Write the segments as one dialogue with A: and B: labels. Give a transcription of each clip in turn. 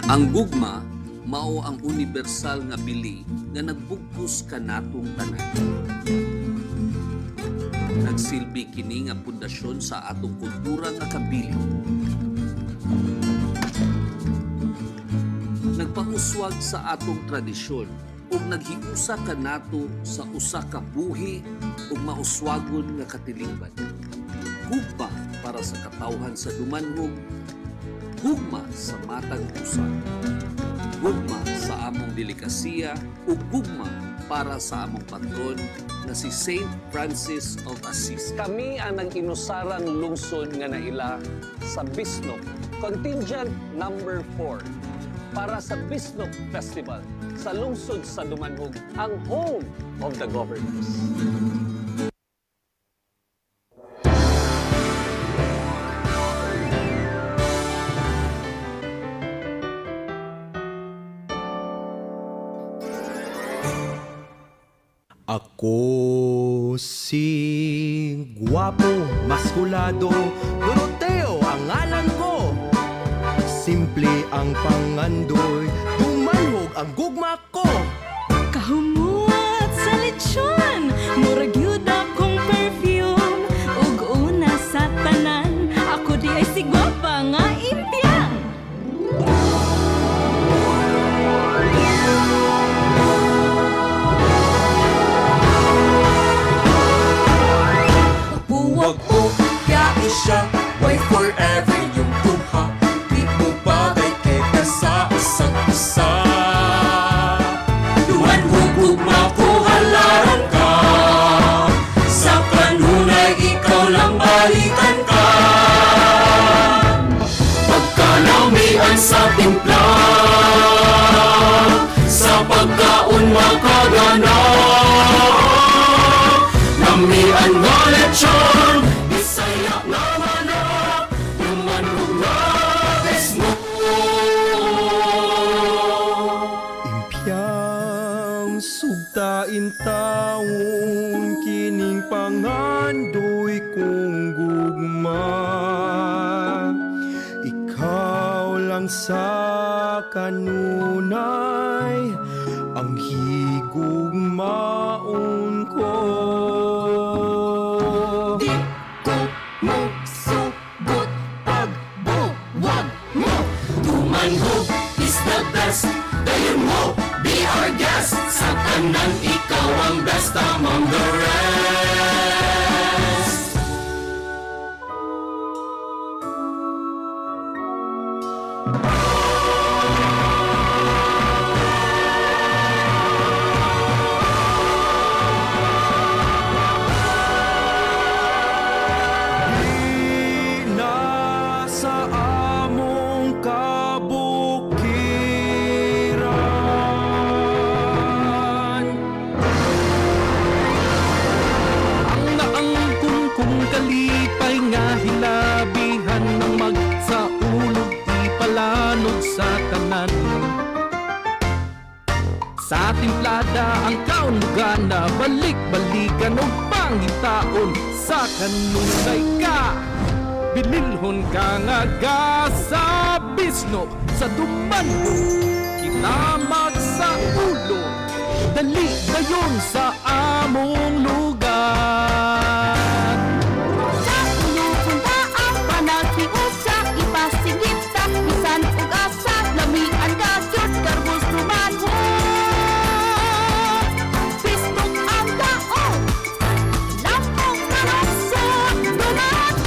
A: Ang gugma mao ang universal nga bili nga nagbugkos kanatong tanan. Nagsilbi kini nga pundasyon sa atong kultura nga kabilin. Nagpauswag sa atong tradisyon ug naghiusa kanato sa usa ka buhi ug mauswagon nga katilingban. Gugma para sa katawhan sa dumanhog, gugma sa matag usa, gugma sa among delikasiya ug gugma para sa among patron na si Saint Francis of Assisi. Kami ang nag-inusarang lungsod nga naila sa Bisnok, contingent number 4 para sa Bisnok Festival sa lungsod sa Dumanhog, ang home of the governors.
B: Ako si guwapo, maskulado, Doroteo ang ngalan ko. Simple ang pangandoy, dumanhog ang gugma ko.
C: Kahumuat sa lechon, murag yun akong perfume. Ug una sa tanan, ako di ay si gwapa nga impyang.
D: Huwag mo yain siya, why forever yung tuha. Di mo bagay kita sa isa't isa. Dumanhog makuhalaran ka, sa kanunay ikaw lang balikan ka. Pagkanamian sa timpla, sa pagkaon makagana. Namian nga lechon, Bisaya nga manok, dumanhog nga Bisnok.
B: Impyang sugtain taon, kining pangandoy kong gugma. Ikaw lang sa kanunay, ang higugmaon ko.
D: Di ko mo sugot pagbuwag mo. Dumanhog is the best, dayon mo, be our guest. Sa tanan ikaw ang best among the rest.
B: Nasa among kabukiran, ang naangkong kong kalipay nga hilabihan ng magsaulog di palanod sa tanan. Sa timplada ang kaunlugan na balik-balikan o pangitaon sa kanunay ka. Bililhon ka nga sa Bisnok, sa Dumanhog, kinamag sa ulo, dali dayon sa among lugar.
C: Sa pinupunta ang panaghiusa, ipasigit sa bisan ug asa, lamian ka gyud karbos dumanhog. Bisnok ang daog, lampong kalusot dumanhog.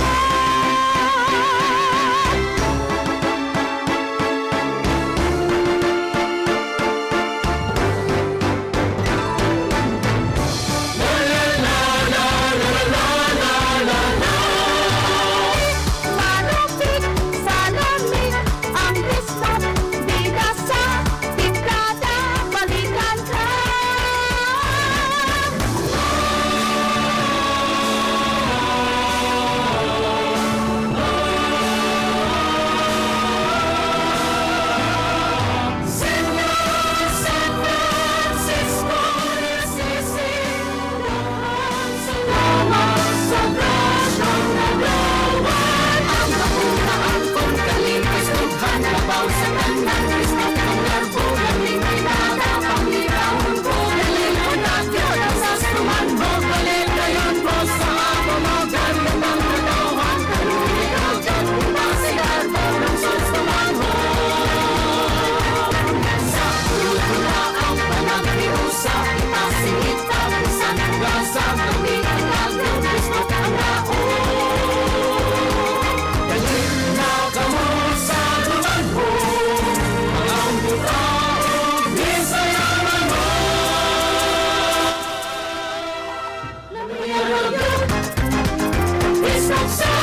D: It's not so